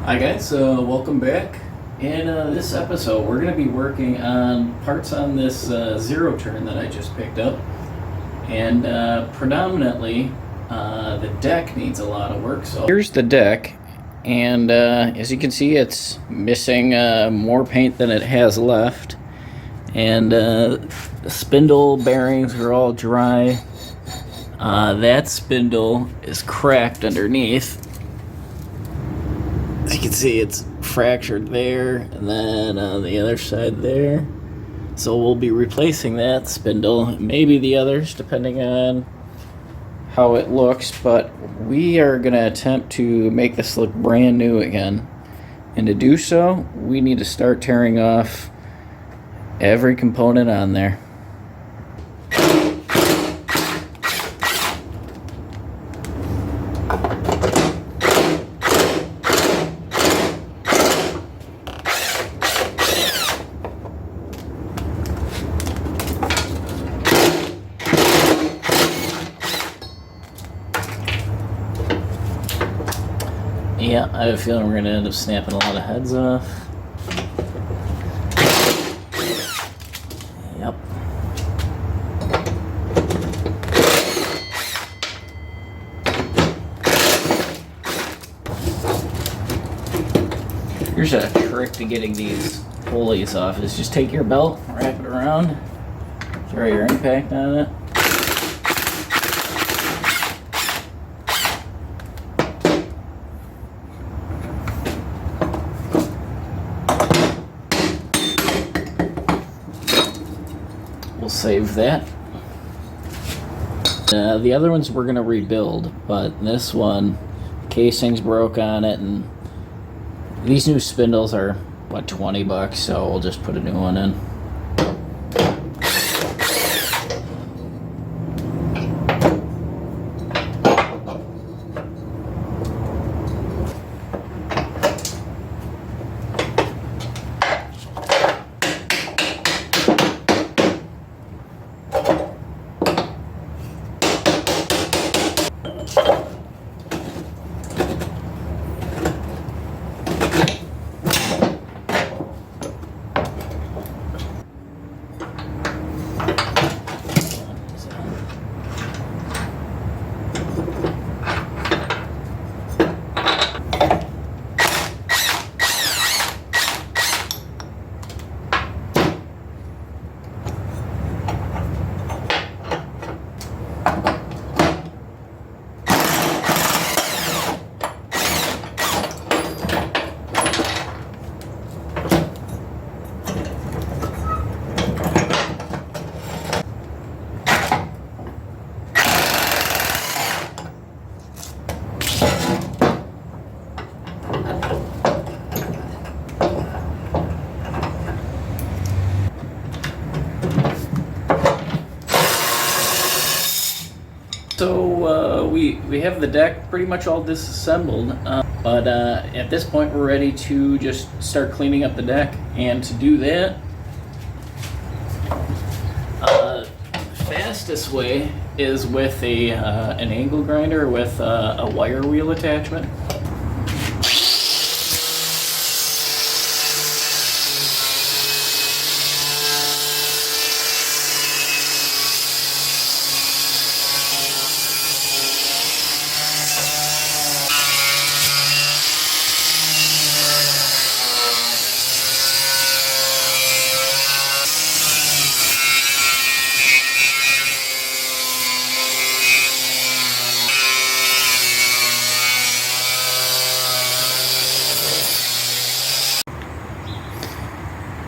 Hi guys, welcome back. In this episode, we're going to be working on parts on this zero turn that I just picked up. And predominantly, the deck needs a lot of work. So here's the deck, and as you can see, it's missing more paint than it has left. And the spindle bearings are all dry. That spindle is cracked underneath. As you can see, it's fractured there, and then on the other side there. So we'll be replacing that spindle, maybe the others, depending on how it looks. But we are going to attempt to make this look brand new again. And to do so, we need to start tearing off every component on there. Yeah, I have a feeling we're going to end up snapping a lot of heads off. Yep. Here's a trick to getting these pulleys off is just take your belt, wrap it around, throw your impact on it. We'll save that. The other ones we're going to rebuild, but this one, casing's broke on it, and these new spindles are, what, 20 bucks, so we'll just put a new one in. So we have the deck pretty much all disassembled, but at this point we're ready to just start cleaning up the deck. And to do that, fastest way is with an angle grinder with a wire wheel attachment.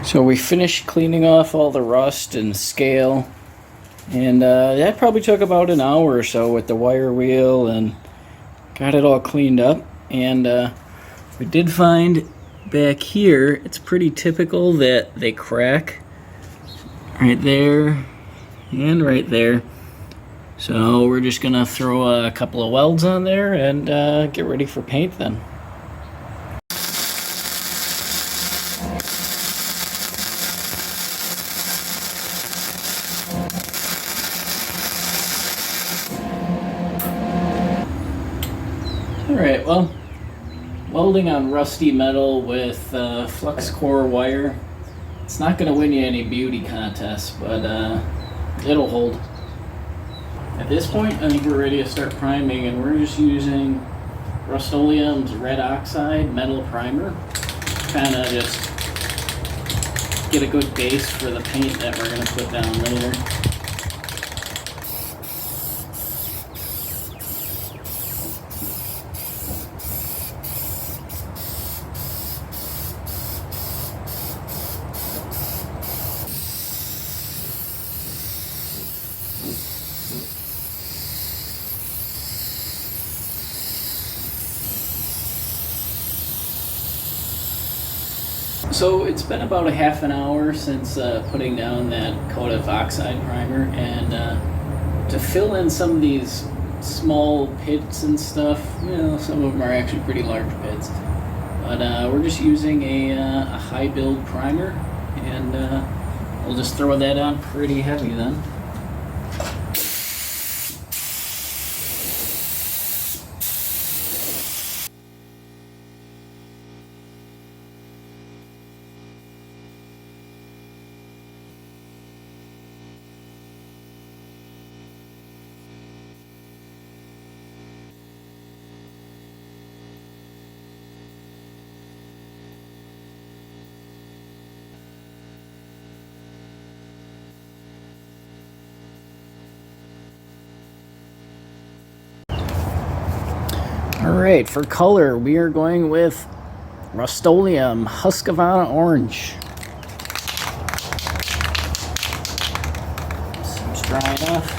So we finished cleaning off all the rust and scale, and that probably took about an hour or so with the wire wheel, and got it all cleaned up. And we did find back here, it's pretty typical that they crack right there and right there. So we're just gonna throw a couple of welds on there and get ready for paint then. Alright, well, Welding on rusty metal with flux core wire. It's not going to win you any beauty contests, but it'll hold. At this point, I think we're ready to start priming, and we're just using Rust-Oleum's red oxide metal primer. Kind of just get a good base for the paint that we're going to put down later. So it's been about a half an hour since putting down that coat of oxide primer, and to fill in some of these small pits and stuff, you know, some of them are actually pretty large pits, but we're just using a high build primer, and we'll just throw that on pretty heavy then. Alright, for color, we are going with Rust-Oleum Husqvarna Orange. Seems dry enough.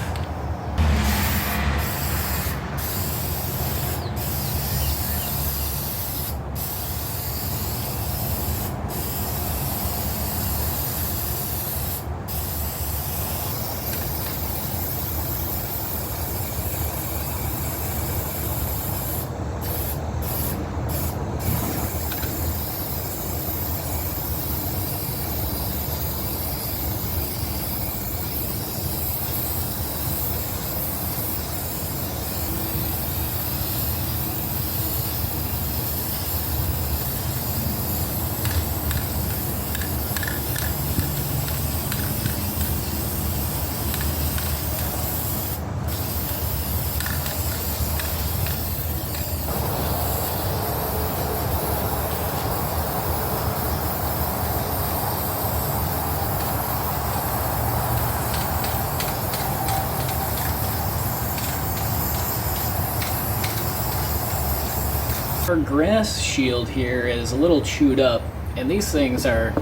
Our grass shield here is a little chewed up, and these things are,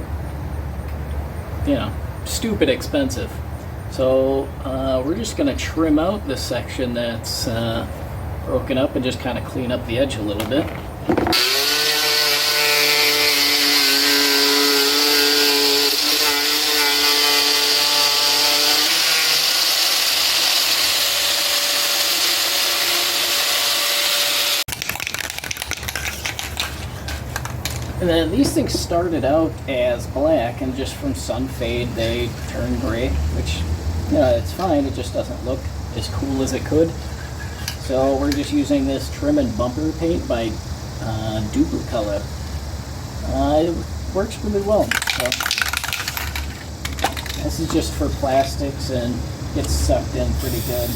you know, stupid expensive. So we're just going to trim out this section that's broken up and just kind of clean up the edge a little bit. And then these things started out as black, and just from sun fade they turn gray, which, you know, it's fine, it just doesn't look as cool as it could. So we're just using this trim and bumper paint by McCulloch. It works really well. So this is just for plastics and gets sucked in pretty good.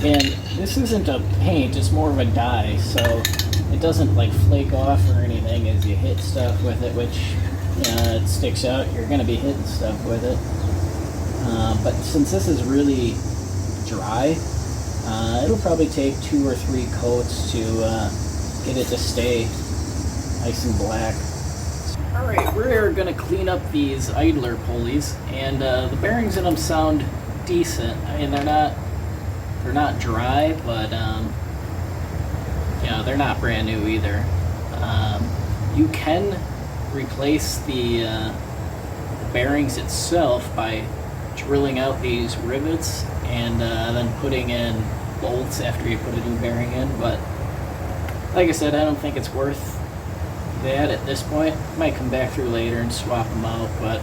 And this isn't a paint, it's more of a dye, so it doesn't like flake off or anything as you hit stuff with it, which it sticks out. You're going to be hitting stuff with it. But since this is really dry, it'll probably take 2 or 3 coats to get it to stay nice and black. Alright, we're going to clean up these idler pulleys, and the bearings in them sound decent. I mean, they're not dry, but they're not brand new either. You can replace the bearings itself by drilling out these rivets and then putting in bolts after you put a new bearing in, but like I said, I don't think it's worth that at this point. Might come back through later and swap them out, but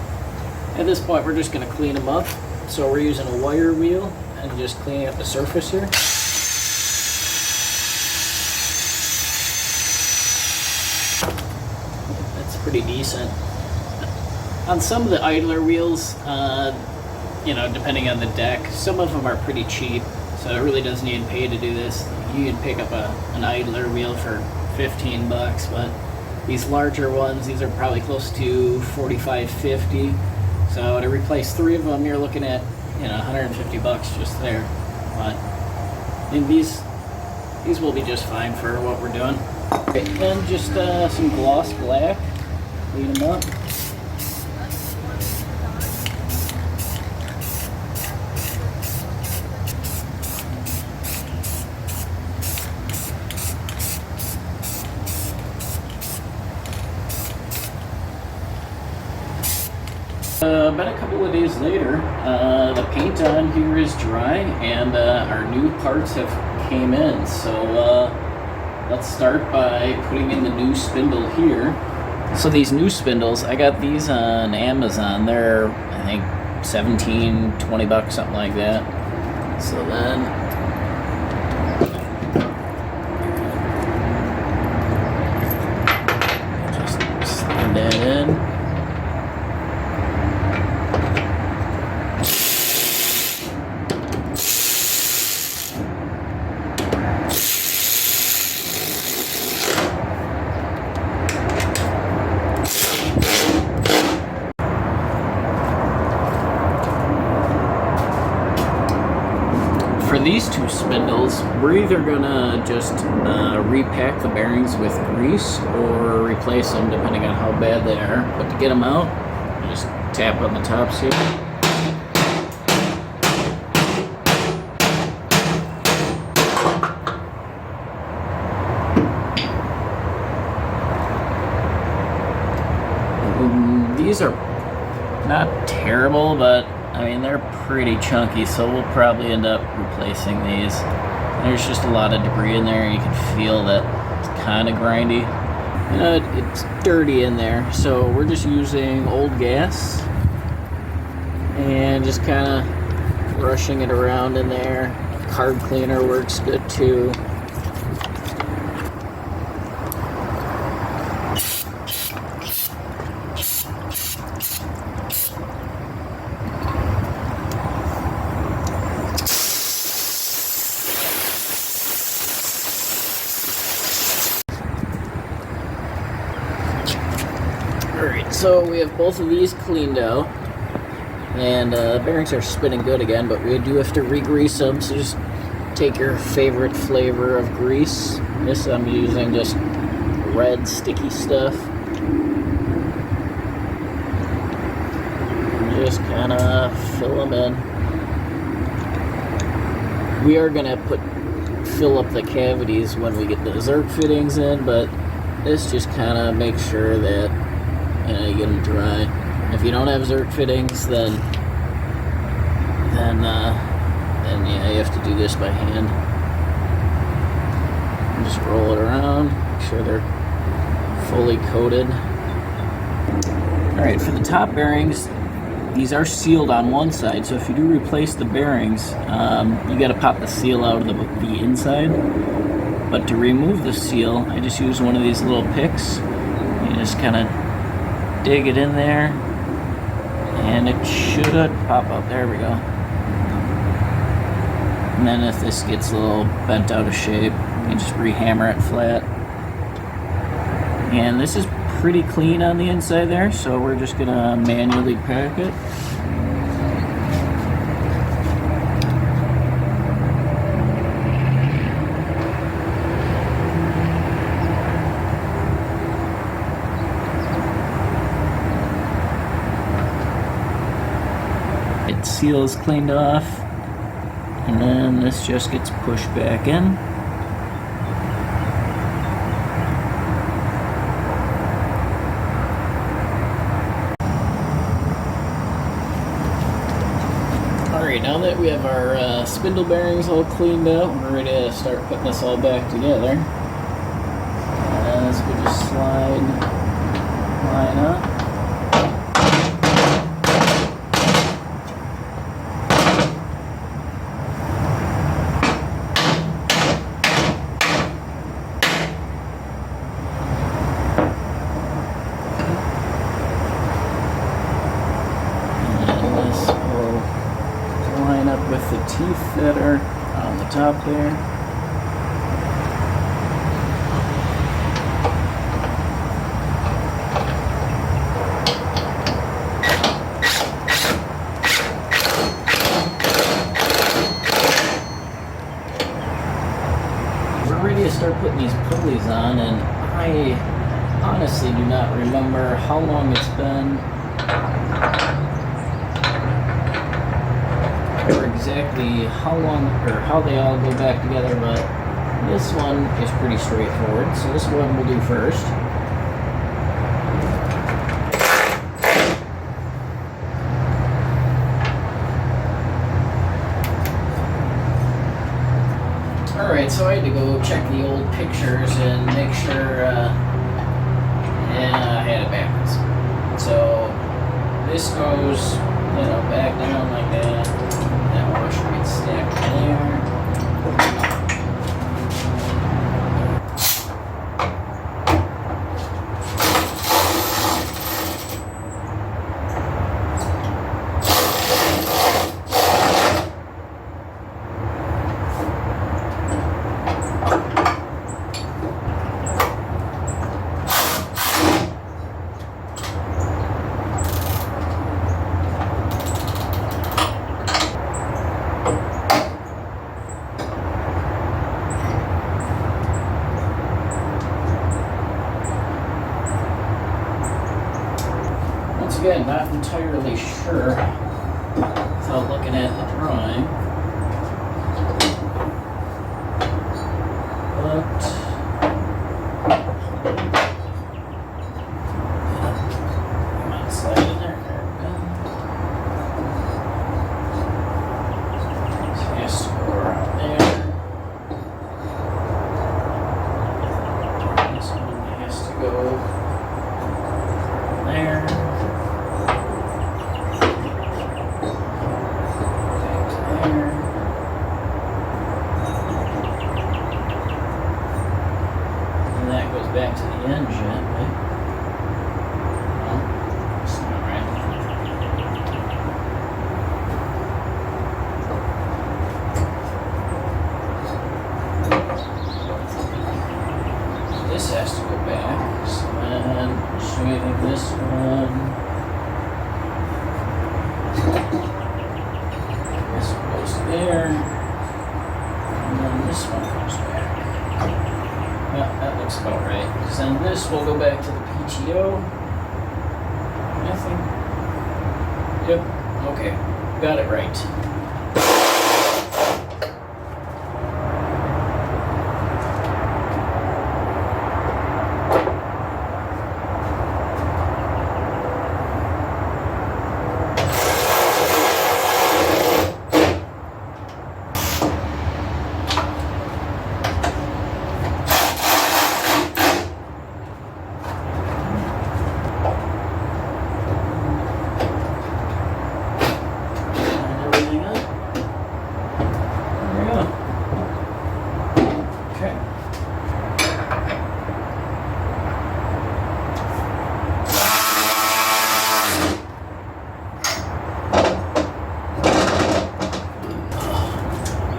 at this point we're just going to clean them up. So we're using a wire wheel and just cleaning up the surface here. That's pretty decent. On some of the idler wheels, you know, depending on the deck, some of them are pretty cheap, so it really doesn't even pay to do this. You can pick up an idler wheel for 15 bucks, but these larger ones, these are probably close to 45, 50. So to replace 3 of them, you're looking at, you know, 150 bucks just there. But I mean, these will be just fine for what we're doing. Okay, and just some gloss black, clean them up. About a couple of days later, the paint on here is dry, and our new parts have came in. So let's start by putting in the new spindle here. So these new spindles, I got these on Amazon. They're, I think, 17, 20 bucks, something like that. So then just slide that in. For these 2 spindles, we're either gonna just repack the bearings with grease or replace them depending on how bad they are. But to get them out, just tap on the tops here. These are not terrible, but I mean, they're pretty chunky, so we'll probably end up replacing these. There's just a lot of debris in there, and you can feel that it's kind of grindy. You know, it's dirty in there, so we're just using old gas and just kind of brushing it around in there. Card cleaner works good too. Alright, so we have both of these cleaned out, and bearings are spinning good again, but we do have to re-grease them, so just take your favorite flavor of grease. This I'm using just red sticky stuff. And just kind of fill them in. We are going to fill up the cavities when we get the Zerk fittings in, but this just kind of makes sure that you get them dry. If you don't have Zerk fittings, then yeah, you have to do this by hand. And just roll it around, make sure they're fully coated. Alright, for the top bearings, these are sealed on one side, so if you do replace the bearings, you got to pop the seal out of the inside. But to remove the seal, I just use one of these little picks. You just kind of dig it in there, and it should pop out. There we go. And then if this gets a little bent out of shape, you can just re-hammer it flat. And this is pretty clean on the inside there, so we're just gonna manually pack it. Seal is cleaned off, and then this just gets pushed back in. Alright, now that we have our spindle bearings all cleaned out. We're ready to start putting this all back together. As we just line up. With the teeth that are on the top there. We're ready to start putting these pulleys on, and I honestly do not remember how long it's been or exactly how long or how they all go back together, but this one is pretty straightforward, so this one we'll do first. Alright, so I had to go check the old pictures and make sure yeah, I had it backwards. So this goes, you know, back down like that. That one should be stacked there. Again, not entirely sure without looking at the drawing, but come on, slide in there. So it has to go around there. This one has to go there. Back to the engine, right? No, it's not right. This has to go back, so then should we think this one? This one goes there, and then this one comes back. Yeah, that looks about right. So then this will go back to the PTO. I think. Yep. Okay. Got it right.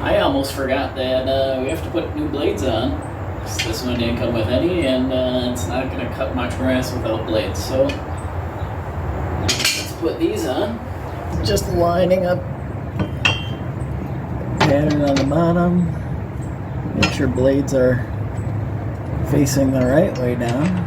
I almost forgot that we have to put new blades on. This one didn't come with any, and it's not going to cut much grass without blades. So let's put these on. Just lining up pattern on the bottom. Make sure blades are facing the right way down.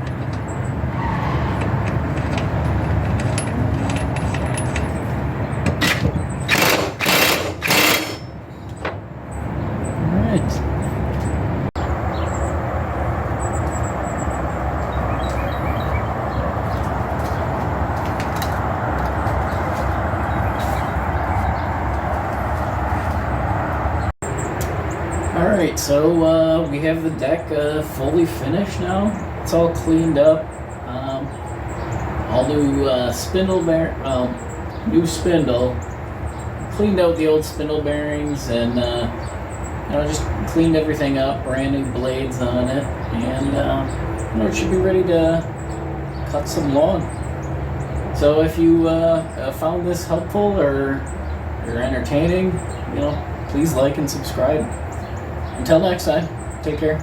Alright, so we have the deck fully finished now. It's all cleaned up. All new new spindle. Cleaned out the old spindle bearings and just cleaned everything up. Brand new blades on it, and it should be ready to cut some lawn. So if you found this helpful or entertaining, please like and subscribe. Until next time, take care.